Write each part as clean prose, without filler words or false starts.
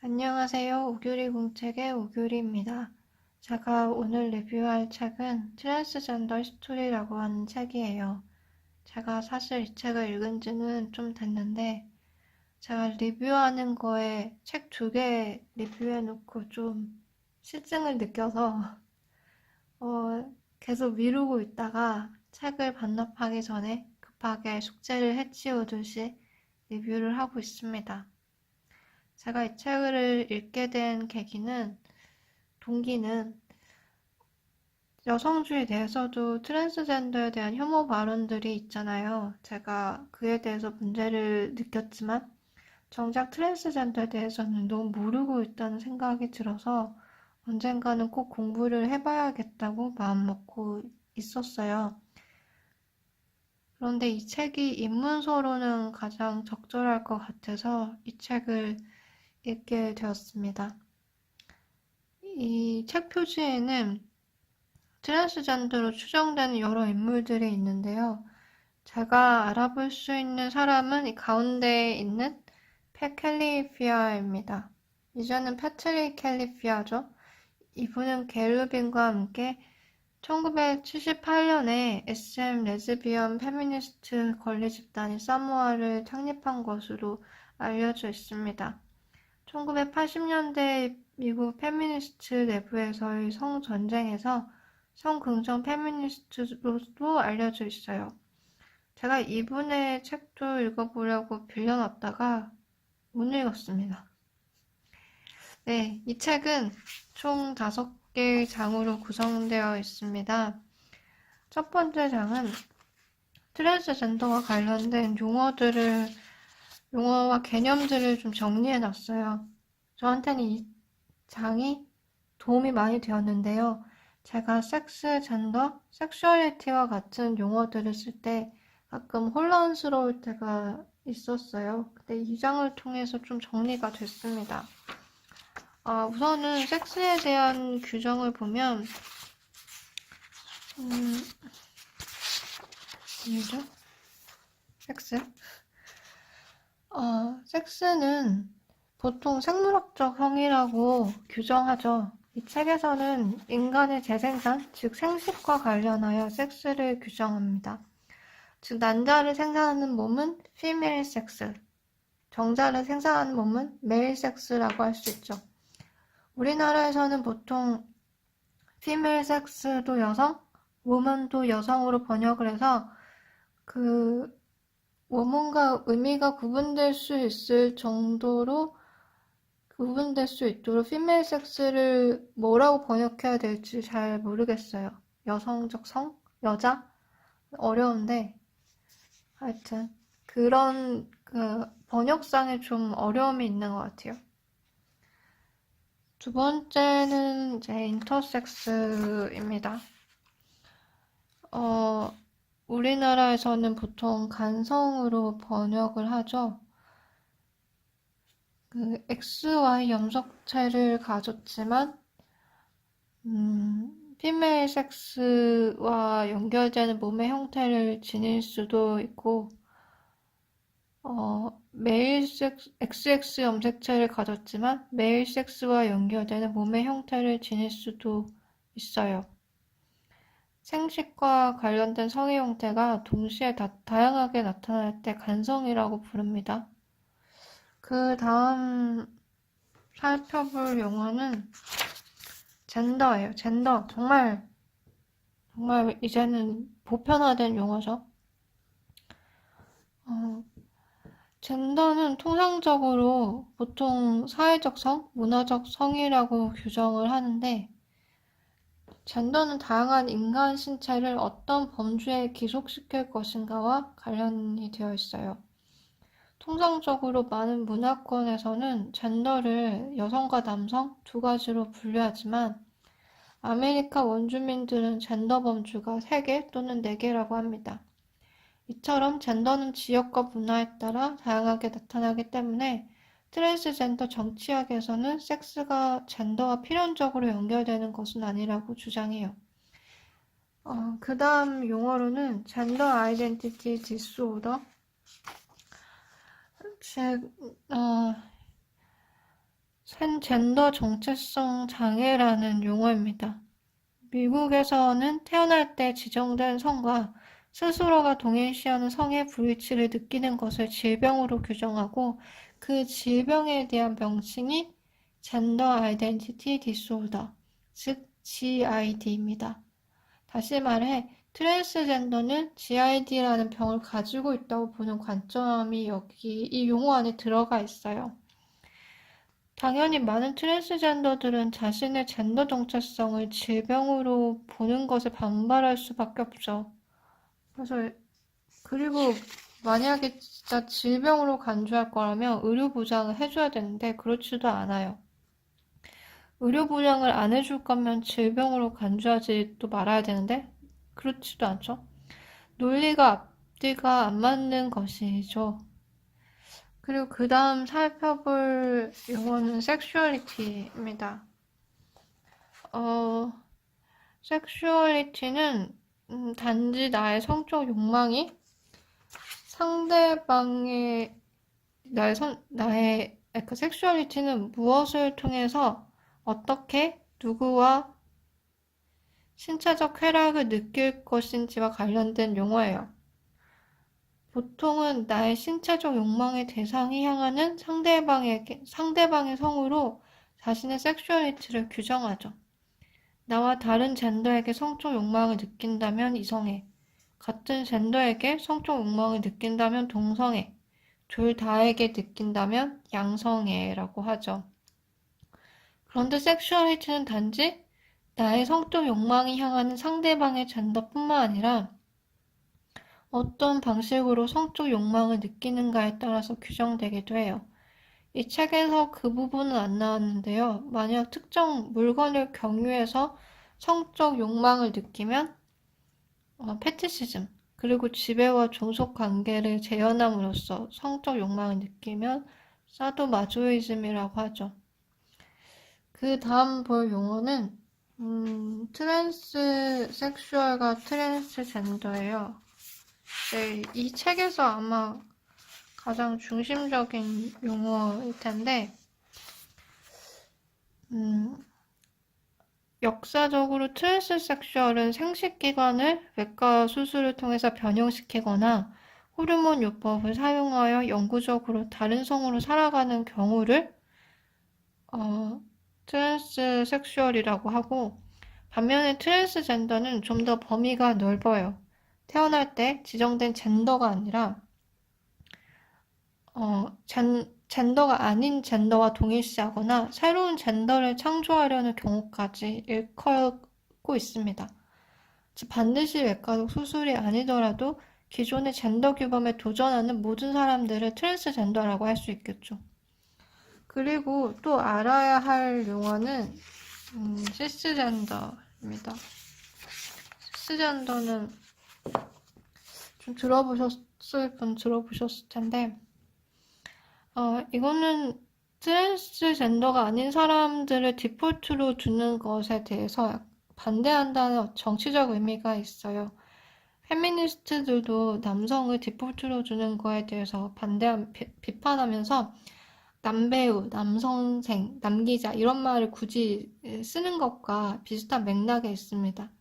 안녕하세요. 오규리 공책의 오규리입니다. 제가 오늘 리뷰할 책은 트랜스젠더 히스토리라고 하는 책이에요. 제가 사실 이 책을 읽은 지는 좀 됐는데 제가 리뷰하는 거에 책 2개 리뷰해놓고 좀 실증을 느껴서 계속 미루고 있다가 책을 반납하기 전에 급하게 숙제를 해치우듯이 리뷰를 하고 있습니다. 제가 이 책을 읽게 된 동기는 여성주의에 대해서도 트랜스젠더에 대한 혐오 발언들이 있잖아요. 제가 그에 대해서 문제를 느꼈지만 정작 트랜스젠더에 대해서는 너무 모르고 있다는 생각이 들어서 언젠가는 꼭 공부를 해봐야겠다고 마음먹고 있었어요. 그런데 이 책이 입문서로는 가장 적절할 것 같아서 이 책을 읽게 되었습니다. 이 책 표지에는 트랜스젠더로 추정되는 여러 인물들이 있는데요. 제가 알아볼 수 있는 사람은 이 가운데에 있는 팻 캘리피아입니다. 이제는 패트릭 캘리피아죠. 이분은 게르빈과 함께 1978년에 SM 레즈비언 페미니스트 권리 집단인 사모아를 창립한 것으로 알려져 있습니다. 1980년대 미국 페미니스트 내부에서의 성전쟁에서 성긍정 페미니스트로도 알려져 있어요. 제가 이분의 책도 읽어보려고 빌려놨다가 못 읽었습니다. 네, 이 책은 총 5개의 장으로 구성되어 있습니다. 첫 번째 장은 트랜스젠더와 관련된 용어와 개념들을 좀 정리해놨어요. 저한테는 이 장이 도움이 많이 되었는데요. 제가 섹스, 젠더, 섹슈얼리티와 같은 용어들을 쓸 때 가끔 혼란스러울 때가 있었어요. 근데 이 장을 통해서 좀 정리가 됐습니다. 우선은 섹스에 대한 규정을 보면 뭐죠? 섹스는 보통 생물학적 성이라고 규정하죠. 이 책에서는 인간의 재생산, 즉 생식과 관련하여 섹스를 규정합니다. 즉 남자를 생산하는 몸은 female sex, 정자를 생산하는 몸은 male sex라고 할 수 있죠. 우리나라에서는 보통 female sex도 여성, woman도 여성으로 번역을 해서 그 원문과 의미가 구분될 수 있을 정도로 구분될 수 있도록 female sex를 뭐라고 번역해야 될지 잘 모르겠어요. 여성적 성? 여자? 어려운데 하여튼 그런 번역상에 좀 어려움이 있는 것 같아요. 두 번째는 이제 인터섹스입니다. 우리나라에서는 보통 간성으로 번역을 하죠. XY 염색체를 가졌지만 피메일 섹스와 연결되는 몸의 형태를 지닐 수도 있고 XX 염색체를 가졌지만 메일 섹스와 연결되는 몸의 형태를 지닐 수도 있어요. 생식과 관련된 성의 형태가 동시에 다양하게 나타날 때 간성이라고 부릅니다. 그 다음 살펴볼 용어는 젠더예요. 젠더. 정말 이제는 보편화된 용어죠. 젠더는 통상적으로 보통 사회적 성, 문화적 성이라고 규정을 하는데 젠더는 다양한 인간 신체를 어떤 범주에 기속시킬 것인가와 관련이 되어 있어요. 통상적으로 많은 문화권에서는 젠더를 여성과 남성 두 가지로 분류하지만 아메리카 원주민들은 젠더 범주가 3개 또는 4개라고 합니다. 이처럼 젠더는 지역과 문화에 따라 다양하게 나타나기 때문에 트랜스젠더 정치학에서는 섹스가 젠더와 필연적으로 연결되는 것은 아니라고 주장해요. 그 다음 용어로는 젠더 아이덴티티 디스오더, 젠더 정체성 장애라는 용어입니다. 미국에서는 태어날 때 지정된 성과 스스로가 동일시하는 성의 불일치를 느끼는 것을 질병으로 규정하고 그 질병에 대한 명칭이 젠더 아이덴티티 디스오더, 즉 GID입니다. 다시 말해 트랜스젠더는 GID라는 병을 가지고 있다고 보는 관점이 여기 이 용어 안에 들어가 있어요. 당연히 많은 트랜스젠더들은 자신의 젠더 정체성을 질병으로 보는 것에 반발할 수밖에 없죠. 그리고 만약에 진짜 질병으로 간주할 거라면 의료 보장을 해줘야 되는데 그렇지도 않아요. 의료 보장을 안 해줄 거면 질병으로 간주하지 또 말아야 되는데 그렇지도 않죠. 논리가 앞뒤가 안 맞는 것이죠. 그리고 그 다음 살펴볼 용어는 섹슈얼리티입니다. 섹슈얼리티는 단지 나의 성적 욕망이 상대방의 그 섹슈얼리티는 무엇을 통해서 어떻게 누구와 신체적 쾌락을 느낄 것인지와 관련된 용어예요. 보통은 나의 신체적 욕망의 대상이 향하는 상대방의 성으로 자신의 섹슈얼리티를 규정하죠. 나와 다른 젠더에게 성적 욕망을 느낀다면 이성애, 같은 젠더에게 성적 욕망을 느낀다면 동성애, 둘 다에게 느낀다면 양성애라고 하죠. 그런데 섹슈얼리티는 단지 나의 성적 욕망이 향하는 상대방의 젠더뿐만 아니라 어떤 방식으로 성적 욕망을 느끼는가에 따라서 규정되기도 해요. 이 책에서 그 부분은 안 나왔는데요. 만약 특정 물건을 경유해서 성적 욕망을 느끼면 패티시즘, 그리고 지배와 종속 관계를 재현함으로써 성적 욕망을 느끼면 사도마조이즘이라고 하죠. 그 다음 볼 용어는 트랜스 섹슈얼과 트랜스젠더예요. 네, 이 책에서 아마 가장 중심적인 용어일 텐데, 역사적으로 트랜스섹슈얼은 생식기관을 외과 수술을 통해서 변형시키거나 호르몬 요법을 사용하여 영구적으로 다른 성으로 살아가는 경우를 트랜스섹슈얼이라고 하고, 반면에 트랜스젠더는 좀 더 범위가 넓어요. 태어날 때 지정된 젠더가 아니라 젠더가 아닌 젠더와 동일시하거나 새로운 젠더를 창조하려는 경우까지 일컬고 있습니다. 즉 반드시 외과적 수술이 아니더라도 기존의 젠더 규범에 도전하는 모든 사람들을 트랜스젠더라고 할 수 있겠죠. 그리고 또 알아야 할 용어는 시스젠더입니다. 시스젠더는 좀 들어보셨을 분 들어보셨을 텐데 이거는 트랜스젠더가 아닌 사람들을 디폴트로 두는 것에 대해서 반대한다는 정치적 의미가 있어요. 페미니스트들도 남성을 디폴트로 두는 거에 대해서 비판하면서 남배우, 남선생, 남기자 이런 말을 굳이 쓰는 것과 비슷한 맥락에 있습니다.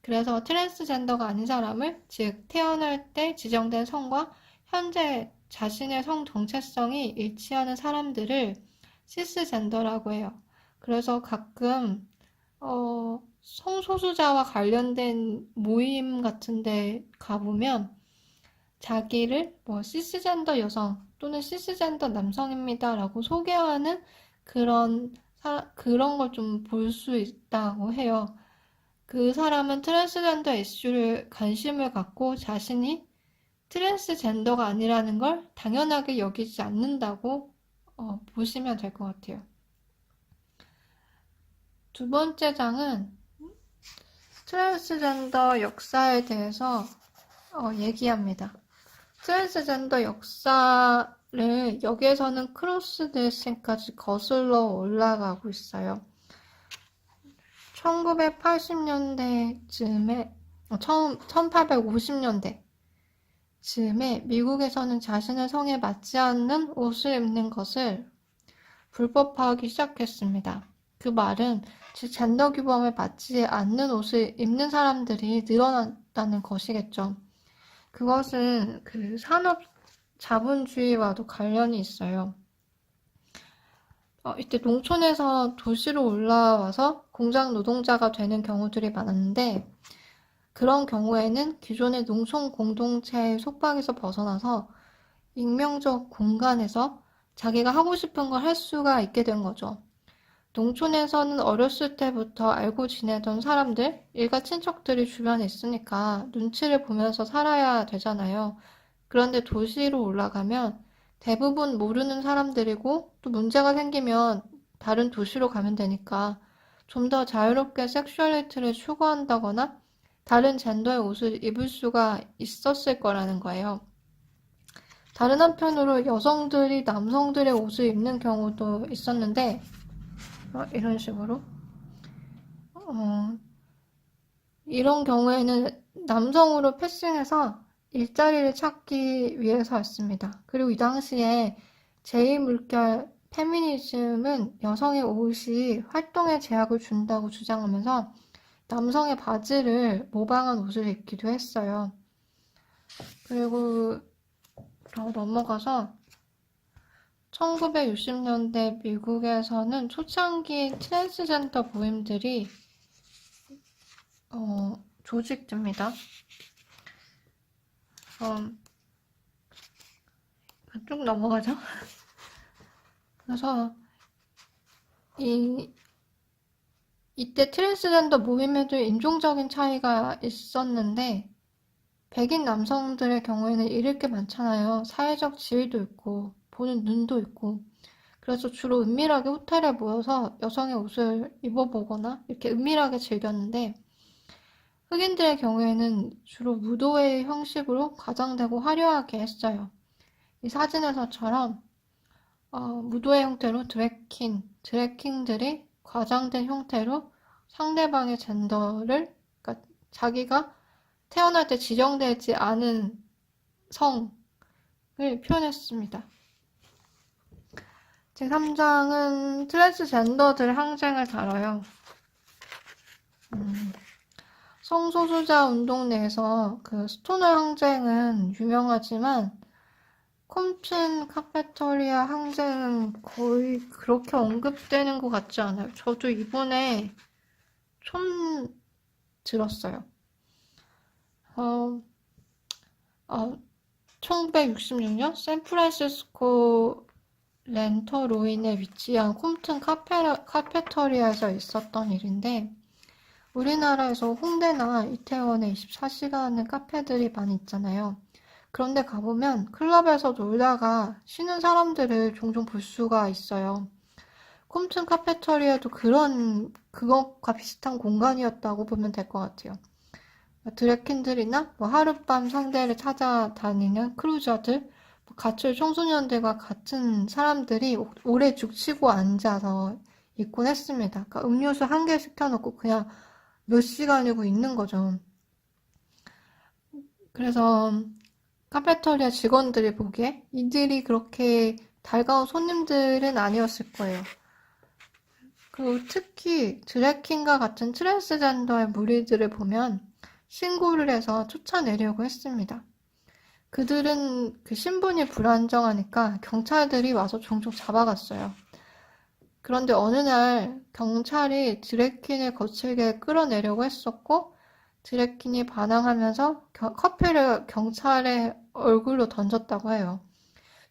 그래서 트랜스젠더가 아닌 사람을, 즉 태어날 때 지정된 성과 현재 자신의 성 정체성이 일치하는 사람들을 시스젠더라고 해요. 그래서 가끔 성소수자와 관련된 모임 같은 데 가보면 자기를 시스젠더 여성 또는 시스젠더 남성입니다 라고 소개하는 그런 걸 좀 볼 수 있다고 해요. 그 사람은 트랜스젠더 이슈를 관심을 갖고 자신이 트랜스젠더가 아니라는 걸 당연하게 여기지 않는다고 보시면 될 것 같아요. 두 번째 장은 트랜스젠더 역사에 대해서 얘기합니다. 트랜스젠더 역사를 여기에서는 크로스드레싱까지 거슬러 올라가고 있어요. 1980년대쯤에 1850년대 즈음에 미국에서는 자신의 성에 맞지 않는 옷을 입는 것을 불법화하기 시작했습니다. 그 말은 즉 젠더 규범에 맞지 않는 옷을 입는 사람들이 늘어났다는 것이겠죠. 그것은 그 산업 자본주의와도 관련이 있어요. 이때 농촌에서 도시로 올라와서 공장 노동자가 되는 경우들이 많았는데 그런 경우에는 기존의 농촌 공동체의 속박에서 벗어나서 익명적 공간에서 자기가 하고 싶은 걸 할 수가 있게 된 거죠. 농촌에서는 어렸을 때부터 알고 지내던 사람들, 일가 친척들이 주변에 있으니까 눈치를 보면서 살아야 되잖아요. 그런데 도시로 올라가면 대부분 모르는 사람들이고 또 문제가 생기면 다른 도시로 가면 되니까 좀 더 자유롭게 섹슈얼리티를 추구한다거나 다른 젠더의 옷을 입을 수가 있었을 거라는 거예요. 다른 한편으로 여성들이 남성들의 옷을 입는 경우도 있었는데 이런 식으로 이런 경우에는 남성으로 패싱해서 일자리를 찾기 위해서였습니다. 그리고 이 당시에 제2물결 페미니즘은 여성의 옷이 활동에 제약을 준다고 주장하면서 남성의 바지를 모방한 옷을 입기도 했어요. 그리고 더 넘어가서 1960년대 미국에서는 초창기 트랜스젠더 모임들이 조직됩니다. 쭉 넘어가죠. 그래서 이때 트랜스젠더 모임에도 인종적인 차이가 있었는데 백인 남성들의 경우에는 잃을 게 많잖아요. 사회적 지위도 있고 보는 눈도 있고 그래서 주로 은밀하게 호텔에 모여서 여성의 옷을 입어보거나 이렇게 은밀하게 즐겼는데 흑인들의 경우에는 주로 무도회 형식으로 과장되고 화려하게 했어요. 이 사진에서처럼 무도회 형태로 드래킹들이 과장된 형태로 상대방의 젠더를, 그러니까 자기가 태어날 때 지정되지 않은 성을 표현했습니다. 제3장은 트랜스젠더들 항쟁을 다뤄요. 성소수자 운동 내에서 그 스토너 항쟁은 유명하지만 콤튼 카페토리아 항쟁은 거의 그렇게 언급되는 것 같지 않아요. 저도 이번에 처음 들었어요. 1966년 샌프란시스코 렌터로인에 위치한 콤튼 카페터리아에서 있었던 일인데 우리나라에서 홍대나 이태원에 24시간 카페들이 많이 있잖아요. 그런데 가보면 클럽에서 놀다가 쉬는 사람들을 종종 볼 수가 있어요. 콤튼 카페터리아도 그것과 비슷한 공간이었다고 보면 될 것 같아요. 드래킨들이나 하룻밤 상대를 찾아다니는 크루저들, 가출 청소년들과 같은 사람들이 오래 죽치고 앉아서 있곤 했습니다. 그러니까 음료수 한 개 시켜놓고 그냥 몇 시간이고 있는 거죠. 그래서 카페터리아 직원들이 보기에 이들이 그렇게 달가운 손님들은 아니었을 거예요. 그리고 특히 드래킹과 같은 트랜스젠더의 무리들을 보면 신고를 해서 쫓아내려고 했습니다. 그들은 그 신분이 불안정하니까 경찰들이 와서 종종 잡아갔어요. 그런데 어느 날 경찰이 드래킨을 거칠게 끌어내려고 했었고 드래킨이 반항하면서 커피를 경찰의 얼굴로 던졌다고 해요.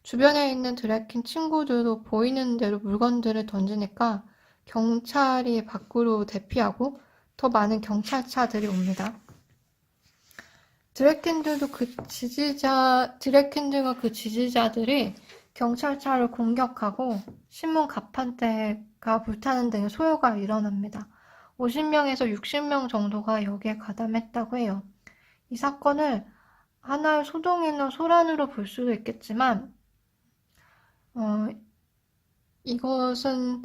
주변에 있는 드래킨 친구들도 보이는 대로 물건들을 던지니까 경찰이 밖으로 대피하고 더 많은 경찰차들이 옵니다. 드래킨들과 그 지지자들이 경찰차를 공격하고 신문 가판대가 불타는 등의 소요가 일어납니다. 50명에서 60명 정도가 여기에 가담했다고 해요. 이 사건을 하나의 소동이나 소란으로 볼 수도 있겠지만 이것은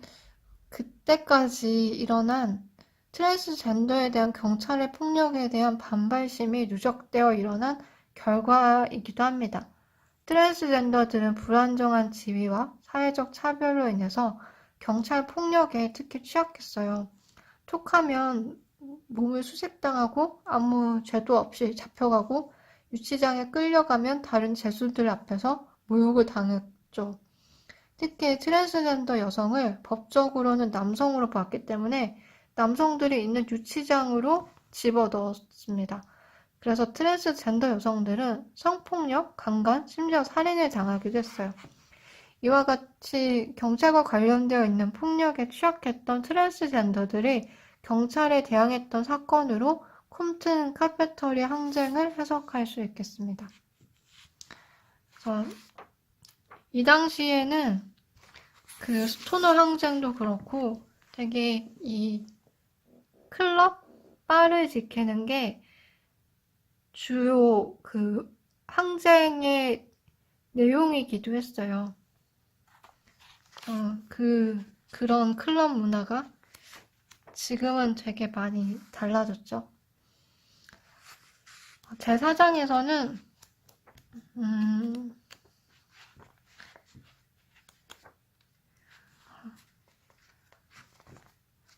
그때까지 일어난 트랜스젠더에 대한 경찰의 폭력에 대한 반발심이 누적되어 일어난 결과이기도 합니다. 트랜스젠더들은 불안정한 지위와 사회적 차별로 인해서 경찰 폭력에 특히 취약했어요. 툭하면 몸을 수색당하고 아무 죄도 없이 잡혀가고 유치장에 끌려가면 다른 죄수들 앞에서 모욕을 당했죠. 특히 트랜스젠더 여성을 법적으로는 남성으로 봤기 때문에 남성들이 있는 유치장으로 집어넣었습니다. 그래서 트랜스젠더 여성들은 성폭력, 강간, 심지어 살인을 당하기도 했어요. 이와 같이 경찰과 관련되어 있는 폭력에 취약했던 트랜스젠더들이 경찰에 대항했던 사건으로 콤튼 카페터리 항쟁을 해석할 수 있겠습니다. 그래서 이 당시에는 그 스토너 항쟁도 그렇고 되게 이 클럽, 바를 지키는 게 주요 그 항쟁의 내용이기도 했어요. 그런 클럽 문화가 지금은 되게 많이 달라졌죠. 제4장에서는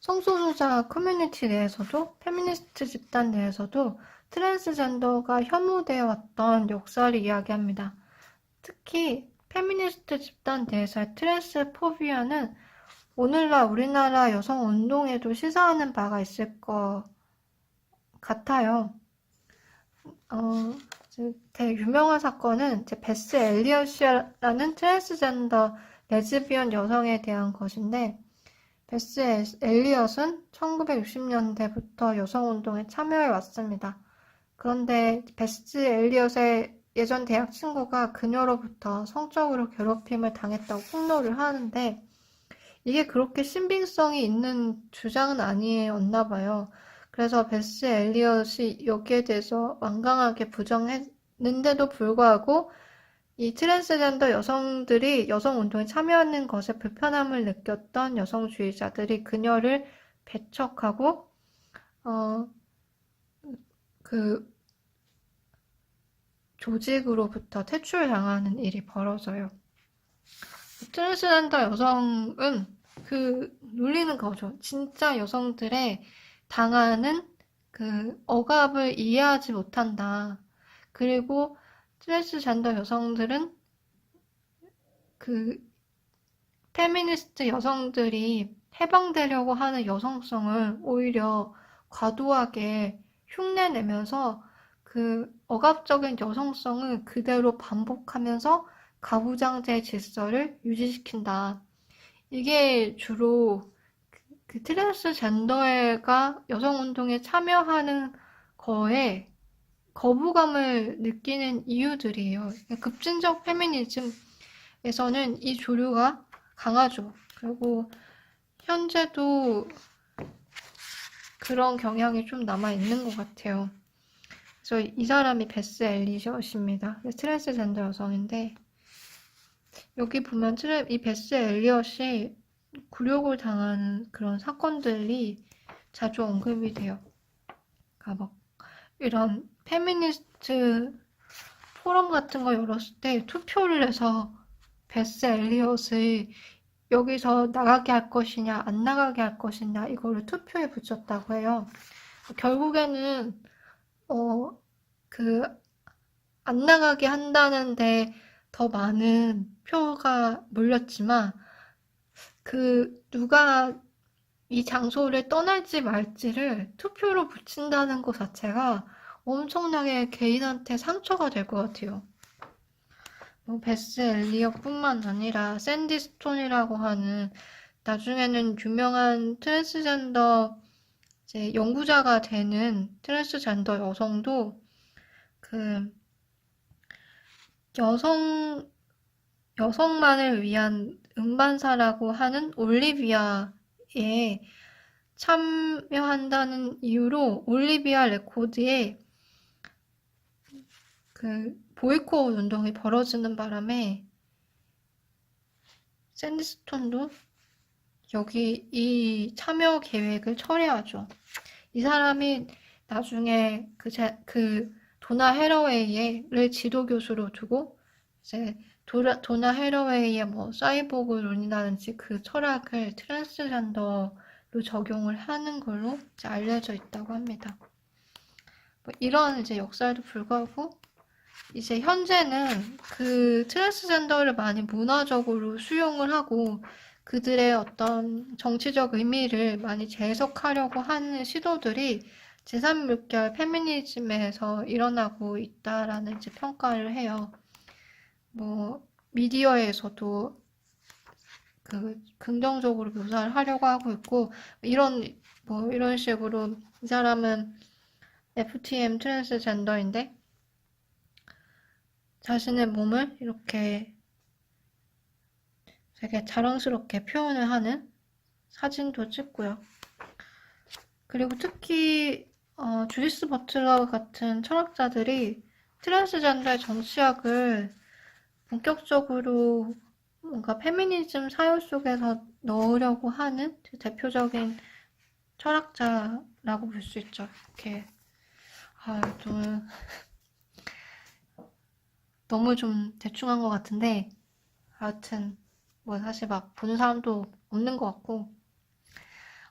성소수자 커뮤니티 내에서도 페미니스트 집단 내에서도 트랜스젠더가 혐오되어 왔던 역사를 이야기합니다. 특히 페미니스트 집단 내에서의 트랜스포비아는 오늘날 우리나라 여성 운동에도 시사하는 바가 있을 것 같아요. 되게 유명한 사건은 베스 엘리엇이라는 트랜스젠더 레즈비언 여성에 대한 것인데, 베스 엘리엇은 1960년대부터 여성운동에 참여해 왔습니다. 그런데 베스 엘리엇의 예전 대학 친구가 그녀로부터 성적으로 괴롭힘을 당했다고 폭로를 하는데, 이게 그렇게 신빙성이 있는 주장은 아니었나 봐요. 그래서 베스 엘리엇이 여기에 대해서 완강하게 부정했는데도 불구하고 이 트랜스젠더 여성들이 여성운동에 참여하는 것에 불편함을 느꼈던 여성주의자들이 그녀를 배척하고 그 조직으로부터 퇴출당하는 일이 벌어져요. 트랜스젠더 여성은 놀리는 거죠. 진짜 여성들의 당하는 그 억압을 이해하지 못한다. 그리고 트랜스젠더 여성들은 그 페미니스트 여성들이 해방되려고 하는 여성성을 오히려 과도하게 흉내내면서 그 억압적인 여성성을 그대로 반복하면서 가부장제 질서를 유지시킨다. 이게 주로 그 트랜스젠더가 여성운동에 참여하는 거에 거부감을 느끼는 이유들이에요. 급진적 페미니즘에서는 이 조류가 강하죠. 그리고 현재도 그런 경향이 좀 남아있는 것 같아요. 그래서 이 사람이 베스 엘리엇입니다. 트랜스젠더 여성인데, 여기 보면 이 베스 엘리엇이 굴욕을 당하는 그런 사건들이 자주 언급이 돼요. 그러니까 막 이런 페미니스트 포럼 같은 거 열었을 때 투표를 해서 베스 엘리엇을 여기서 나가게 할 것이냐 안 나가게 할 것이냐 이거를 투표에 붙였다고 해요. 결국에는 안 나가게 한다는데 더 많은 표가 몰렸지만 누가 이 장소를 떠날지 말지를 투표로 붙인다는 것 자체가 엄청나게 개인한테 상처가 될 것 같아요. 베스 엘리엇뿐만 아니라 샌디 스톤이라고 하는 나중에는 유명한 트랜스젠더 이제 연구자가 되는 트랜스젠더 여성도 여성만을 위한 음반사라고 하는 올리비아에 참여한다는 이유로 올리비아 레코드에 보이콧 운동이 벌어지는 바람에 샌디스톤도 여기 이 참여 계획을 철회하죠. 이 사람이 나중에 도나 해러웨이를 지도교수로 두고 이제 도나 해러웨이의 뭐 사이보그 론이라든지 그 철학을 트랜스젠더로 적용을 하는 걸로 이제 알려져 있다고 합니다. 뭐 이런 이제 역사에도 불구하고 이제 현재는 그 트랜스젠더를 많이 문화적으로 수용을 하고 그들의 어떤 정치적 의미를 많이 재해석하려고 하는 시도들이 제3물결 페미니즘에서 일어나고 있다라는 이제 평가를 해요. 뭐 미디어에서도 그 긍정적으로 묘사를 하려고 하고 있고 이런 식으로 이 사람은 FTM 트랜스젠더인데 자신의 몸을 이렇게 되게 자랑스럽게 표현을 하는 사진도 찍고요. 그리고 특히 주디스 버틀러 같은 철학자들이 트랜스젠더의 정치학을 본격적으로 뭔가 페미니즘 사유 속에서 넣으려고 하는 대표적인 철학자라고 볼 수 있죠. 이렇게 너무 좀 대충한 것 같은데 하여튼 뭐 사실 막 보는 사람도 없는 것 같고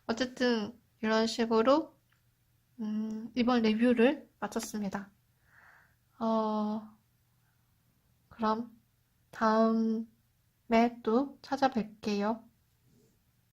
어쨌든 이런 식으로 이번 리뷰를 마쳤습니다. 그럼 다음에 또 찾아뵐게요.